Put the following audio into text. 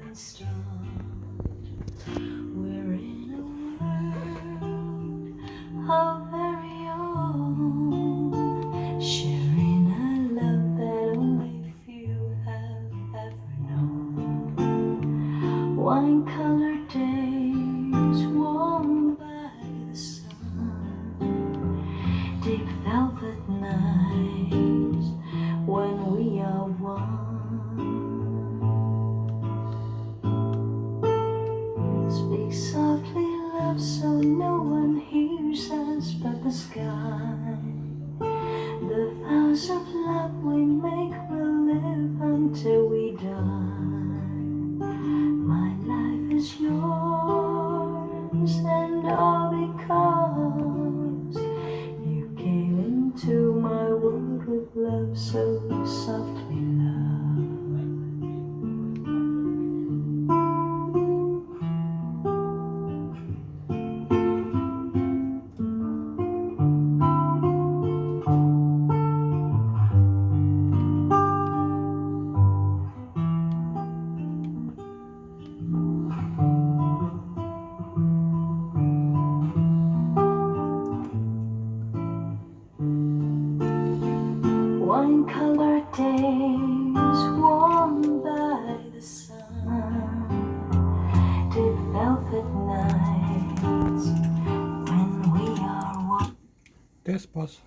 and strong. We're in a world of very own, sharing a love that only few have ever known. Wine-colored days warmed by the sun, deep velvet nights when we are one. Speak softly, love, so no one hears us but the sky. The vows of love we make will live until we die. My life is yours, and all because you came into my world with love so softly, love. Wine-colored days warmed by the sun, deep velvet nights when we are one. Тест пас.